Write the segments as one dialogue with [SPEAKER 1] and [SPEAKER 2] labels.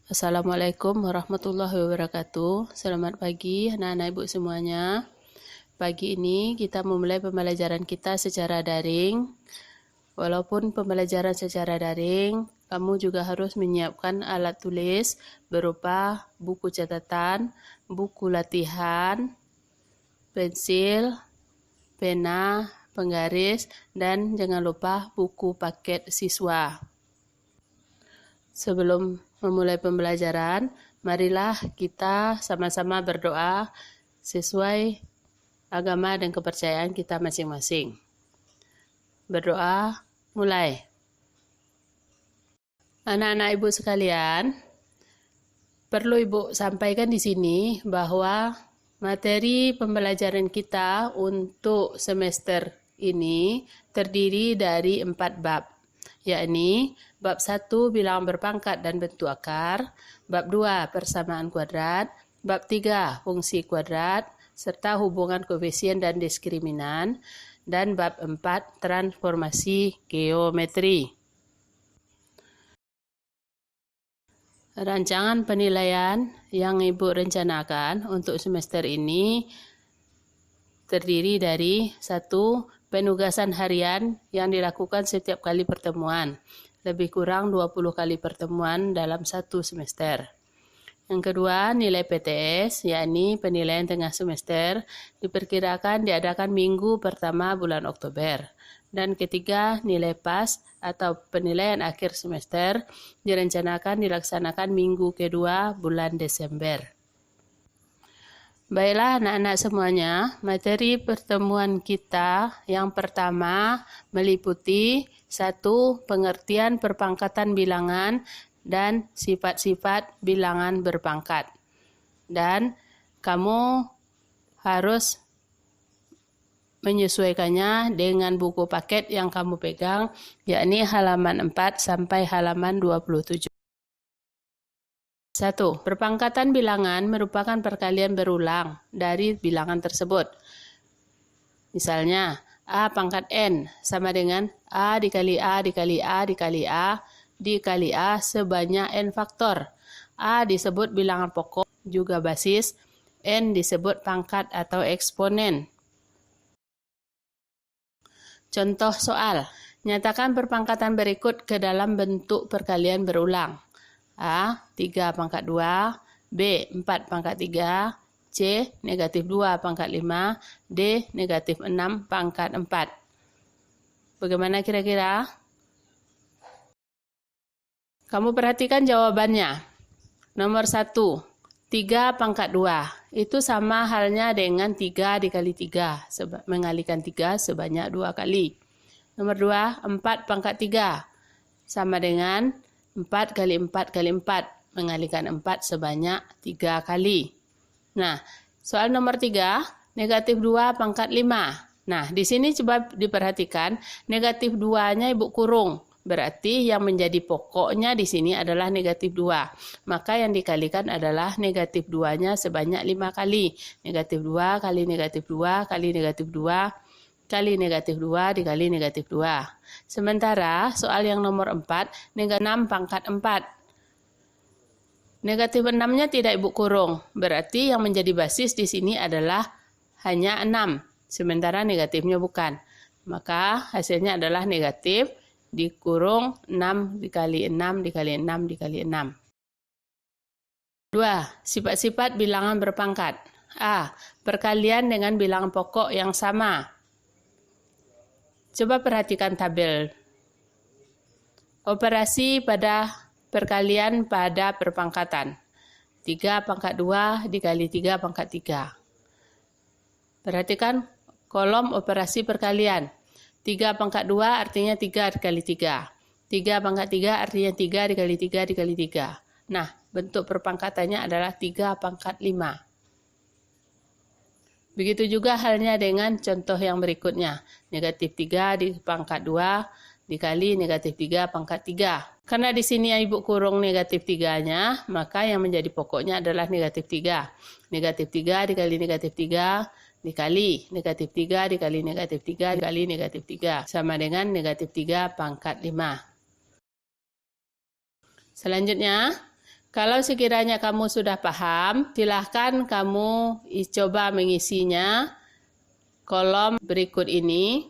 [SPEAKER 1] Assalamualaikum warahmatullahi wabarakatuh. Selamat pagi anak-anak ibu semuanya. Pagi ini kita memulai pembelajaran kita secara daring. Walaupun pembelajaran secara daring, kamu juga harus menyiapkan alat tulis berupa buku catatan, buku latihan, pensil, pena, penggaris, dan jangan lupa buku paket siswa. Sebelum memulai pembelajaran, marilah kita sama-sama berdoa sesuai agama dan kepercayaan kita masing-masing. Berdoa, mulai. Anak-anak ibu sekalian, perlu ibu sampaikan di sini bahwa materi pembelajaran kita untuk semester ini terdiri dari 4 bab, yakni bab 1 bilangan berpangkat dan bentuk akar, bab 2 persamaan kuadrat, bab 3 fungsi kuadrat, serta hubungan koefisien dan diskriminan, dan bab 4 transformasi geometri. Rancangan penilaian yang Ibu rencanakan untuk semester ini terdiri dari 1. Penugasan harian yang dilakukan setiap kali pertemuan, lebih kurang 20 kali pertemuan dalam 1 semester. Yang kedua, nilai PTS, yakni penilaian tengah semester, diperkirakan diadakan minggu pertama bulan Oktober. Dan ketiga, nilai PAS atau penilaian akhir semester direncanakan dilaksanakan minggu kedua bulan Desember. Baiklah anak-anak semuanya, materi pertemuan kita yang pertama meliputi 1. Pengertian perpangkatan bilangan dan sifat-sifat bilangan berpangkat. Dan kamu harus menyesuaikannya dengan buku paket yang kamu pegang, yakni halaman 4 sampai halaman 27. 1. Perpangkatan bilangan merupakan perkalian berulang dari bilangan tersebut. Misalnya, A pangkat N sama dengan A dikali A dikali A dikali A dikali A sebanyak N faktor. A disebut bilangan pokok, juga basis. N disebut pangkat atau eksponen. Contoh soal, nyatakan perpangkatan berikut ke dalam bentuk perkalian berulang. A, 3 pangkat 2, B, 4 pangkat 3, C, negatif 2 pangkat 5, D, negatif 6 pangkat 4. Bagaimana kira-kira? Kamu perhatikan jawabannya. Nomor 1, 3 pangkat 2. Itu sama halnya dengan 3 dikali 3, mengalihkan 3 sebanyak 2 kali. Nomor 2, 4 pangkat 3. Sama dengan 4 kali 4 kali 4, mengalihkan 4 sebanyak 3 kali. Nah, soal nomor 3, negatif 2 pangkat 5. Nah, di sini coba diperhatikan, negatif 2-nya Ibu kurung. Berarti yang menjadi pokoknya di sini adalah negatif 2. Maka yang dikalikan adalah negatif 2-nya sebanyak 5 kali. Negatif 2 kali negatif 2 kali negatif 2 kali negatif 2 dikali negatif 2. Sementara soal yang nomor 4, negatif 6 pangkat 4. Negatif 6-nya tidak Ibu kurung. Berarti yang menjadi basis di sini adalah hanya 6. Sementara negatifnya bukan. Maka hasilnya adalah negatif dikurung 6 dikali 6 dikali 6 dikali 6. 2. Sifat-sifat bilangan berpangkat. A. Perkalian dengan bilangan pokok yang sama. Coba perhatikan tabel. Operasi pada perkalian pada perpangkatan. 3 pangkat 2 dikali 3 pangkat 3. Perhatikan kolom operasi perkalian. 3 pangkat 2 artinya 3 dikali 3. 3 pangkat 3 artinya 3 dikali 3 dikali 3. Nah, bentuk perpangkatannya adalah 3 pangkat 5. Begitu juga halnya dengan contoh yang berikutnya. Negatif 3 di pangkat 2 dikali negatif 3 pangkat 3. Karena di sini Ibu kurung negatif 3-nya, maka yang menjadi pokoknya adalah negatif 3. Negatif 3 dikali negatif 3 dikali negatif 3 dikali negatif 3 dikali negatif 3. Sama dengan negatif 3 pangkat 5. Selanjutnya, Kalau sekiranya kamu sudah paham, silahkan kamu coba mengisinya kolom berikut ini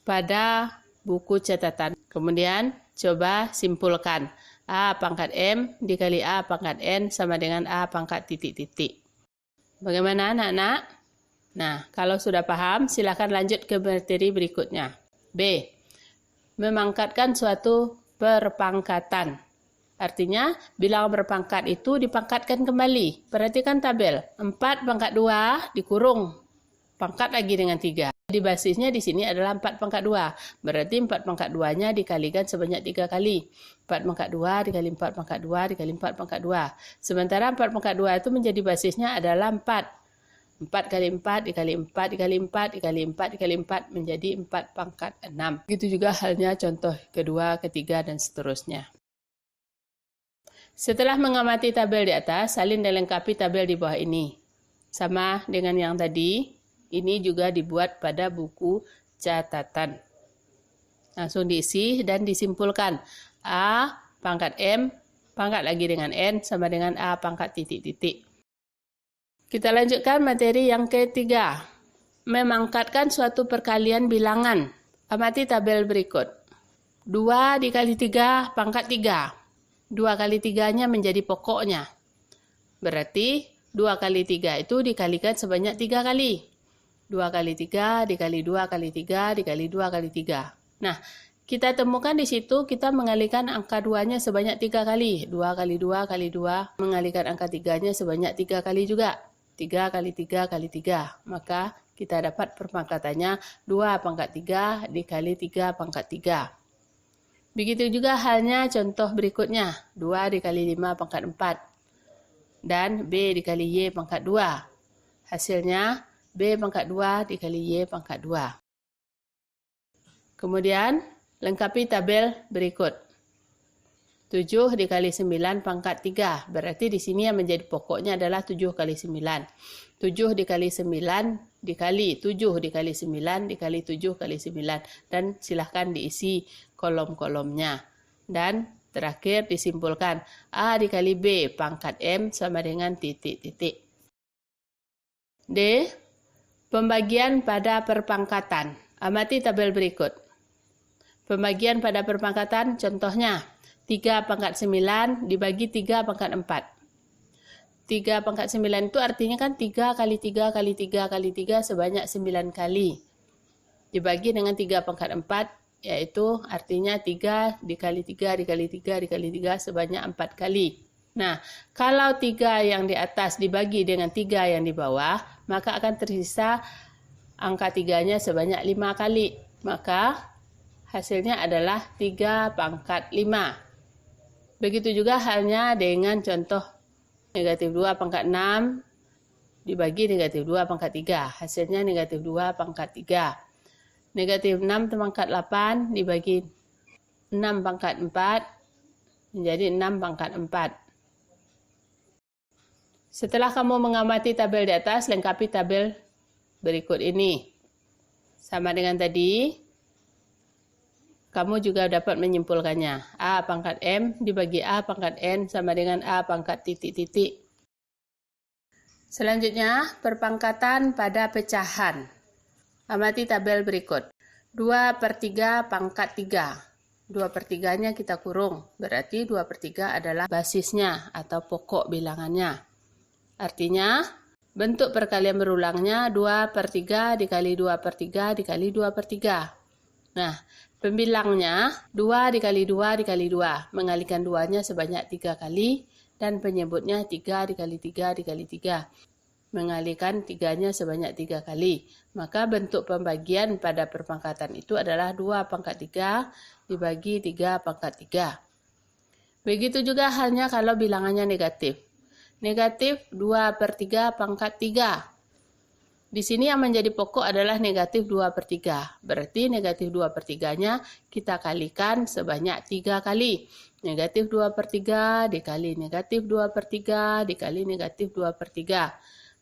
[SPEAKER 1] pada buku catatan. Kemudian coba simpulkan. A pangkat M dikali A pangkat N sama dengan A pangkat titik-titik. Bagaimana anak-anak? Nah, kalau sudah paham, silakan lanjut ke materi berikutnya. B. Memangkatkan suatu perpangkatan. Artinya, bilangan berpangkat itu dipangkatkan kembali. Perhatikan tabel. 4 pangkat 2 dikurung. Pangkat lagi dengan 3. Di basisnya di sini adalah 4 pangkat 2. Berarti 4 pangkat 2-nya dikalikan sebanyak 3 kali. 4 pangkat 2 dikali 4 pangkat 2 dikali 4 pangkat 2. Sementara 4 pangkat 2 itu menjadi basisnya adalah 4. 4 kali 4 dikali 4 dikali 4 dikali 4 dikali 4 menjadi 4 pangkat 6. Begitu juga halnya contoh kedua, ketiga, dan seterusnya. Setelah mengamati tabel di atas, salin dan lengkapi tabel di bawah ini. Sama dengan yang tadi, ini juga dibuat pada buku catatan. Langsung diisi dan disimpulkan. A pangkat M, pangkat lagi dengan N, sama dengan A pangkat titik-titik. Kita lanjutkan materi yang ketiga. Memangkatkan suatu perkalian bilangan. Amati tabel berikut. 2 dikali 3 pangkat 3. 2 kali 3-nya menjadi pokoknya. Berarti 2 kali 3 itu dikalikan sebanyak 3 kali. 2 kali 3 dikali 2 kali 3 dikali 2 kali 3. Nah, kita temukan di situ kita mengalihkan angka 2-nya sebanyak 3 kali. 2 kali 2 kali 2 mengalihkan angka 3-nya sebanyak 3 kali juga. 3 kali 3 kali 3. Maka kita dapat perpangkatannya 2 pangkat 3 dikali 3 pangkat 3. Begitu juga halnya contoh berikutnya. 2 dikali 5 pangkat 4. Dan B dikali Y pangkat 2. Hasilnya B pangkat 2 dikali Y pangkat 2. Kemudian lengkapi tabel berikut. 7 dikali 9 pangkat 3. Berarti di sini yang menjadi pokoknya adalah 7 kali 9. 7 dikali 9 dikali 7 dikali 9 dikali 7 kali 9. Dan silahkan diisi kolom-kolomnya. Dan terakhir disimpulkan. A dikali B pangkat M sama dengan titik-titik. D. Pembagian pada perpangkatan. Amati tabel berikut. Pembagian pada perpangkatan contohnya 3 pangkat 9 dibagi 3 pangkat 4. 3 pangkat 9 itu artinya kan 3 kali 3 kali 3 kali 3 sebanyak 9 kali. Dibagi dengan 3 pangkat 4 yaitu artinya 3 dikali 3 dikali 3 dikali 3 sebanyak 4 kali. Nah, kalau 3 yang di atas dibagi dengan 3 yang di bawah, maka akan tersisa angka 3-nya sebanyak 5 kali. Maka hasilnya adalah 3 pangkat 5. Begitu juga halnya dengan contoh negatif 2 pangkat 6 dibagi negatif 2 pangkat 3. Hasilnya negatif 2 pangkat 3. Negatif 6 pangkat 8 dibagi 6 pangkat 4 menjadi 6 pangkat 4. Setelah kamu mengamati tabel di atas, lengkapi tabel berikut ini. Sama dengan tadi, kamu juga dapat menyimpulkannya. A pangkat M dibagi A pangkat N sama dengan A pangkat titik-titik. Selanjutnya, perpangkatan pada pecahan. Amati tabel berikut. 2/3 pangkat 3. 2/3-nya kita kurung. Berarti 2/3 adalah basisnya atau pokok bilangannya. Artinya, bentuk perkalian berulangnya 2/3 dikali 2/3 dikali 2/3. Nah, pembilangnya 2 dikali 2 dikali 2. Mengalihkan 2-nya sebanyak 3 kali. Dan penyebutnya 3 dikali 3 dikali 3. Mengalihkan 3-nya sebanyak 3 kali. Maka bentuk pembagian pada perpangkatan itu adalah 2 pangkat 3 dibagi 3 pangkat 3. Begitu juga halnya kalau bilangannya negatif. Negatif 2/3 pangkat 3. Di sini yang menjadi pokok adalah negatif 2/3. Berarti negatif 2/3-nya kita kalikan sebanyak 3 kali. Negatif 2/3 dikali negatif 2/3 dikali negatif 2/3.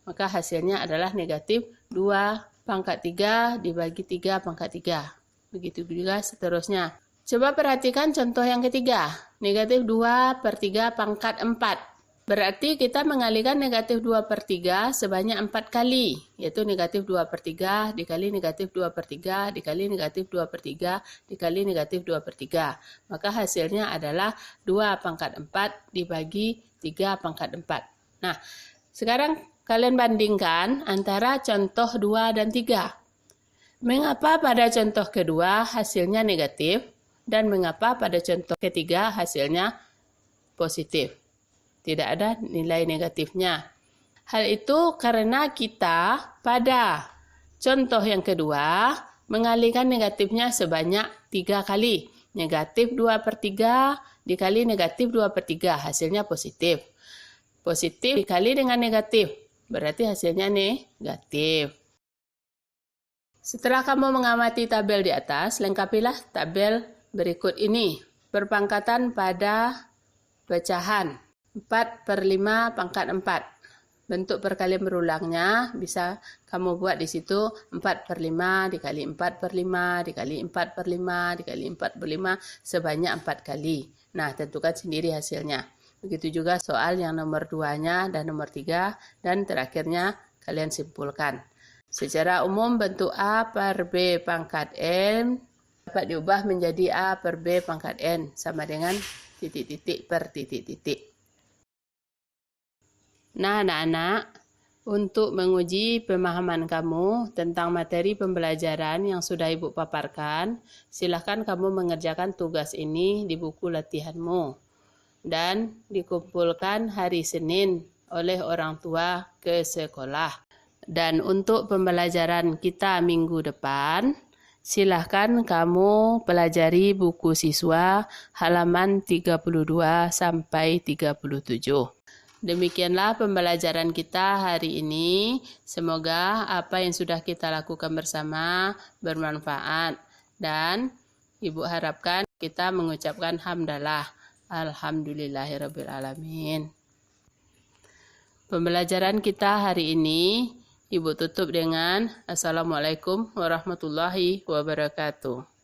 [SPEAKER 1] Maka hasilnya adalah negatif 2 pangkat 3 dibagi 3 pangkat 3. Begitu juga seterusnya. Coba perhatikan contoh yang ketiga. negatif 2 per 3 pangkat 4. Berarti kita mengalihkan negatif 2 per 3 sebanyak 4 kali, yaitu negatif 2 per 3 dikali negatif 2 per 3 dikali negatif 2 per 3 dikali negatif 2 per 3. Maka hasilnya adalah 2 pangkat 4 dibagi 3 pangkat 4. Nah, sekarang kalian bandingkan antara contoh 2 dan 3. Mengapa pada contoh kedua hasilnya negatif dan mengapa pada contoh ketiga hasilnya positif? Tidak ada nilai negatifnya. Hal itu karena kita pada contoh yang kedua mengalihkan negatifnya sebanyak 3 kali. Negatif 2 per 3 dikali negatif 2 per 3 hasilnya positif. Positif dikali dengan negatif berarti hasilnya negatif. Setelah kamu mengamati tabel di atas, lengkapilah tabel berikut ini. Perpangkatan pada pecahan. 4 per 5 pangkat 4. Bentuk perkalian berulangnya bisa kamu buat di situ 4 per 5 dikali 4 per 5 dikali 4 per 5 dikali 4 per 5 sebanyak 4 kali. Nah, tentukan sendiri hasilnya. Begitu juga soal yang nomor 2-nya dan nomor 3 dan terakhirnya kalian simpulkan. Secara umum bentuk A per B pangkat N dapat diubah menjadi A per B pangkat N sama dengan titik-titik per titik-titik. Nah, anak-anak, untuk menguji pemahaman kamu tentang materi pembelajaran yang sudah Ibu paparkan, silakan kamu mengerjakan tugas ini di buku latihanmu dan dikumpulkan hari Senin oleh orang tua ke sekolah. Dan untuk pembelajaran kita minggu depan, silahkan kamu pelajari buku siswa halaman 32 sampai 37. Demikianlah pembelajaran kita hari ini. Semoga apa yang sudah kita lakukan bersama bermanfaat. Dan Ibu harapkan kita mengucapkan hamdalah. Alhamdulillahirrabbilalamin. Pembelajaran kita hari ini Ibu tutup dengan Assalamualaikum warahmatullahi wabarakatuh.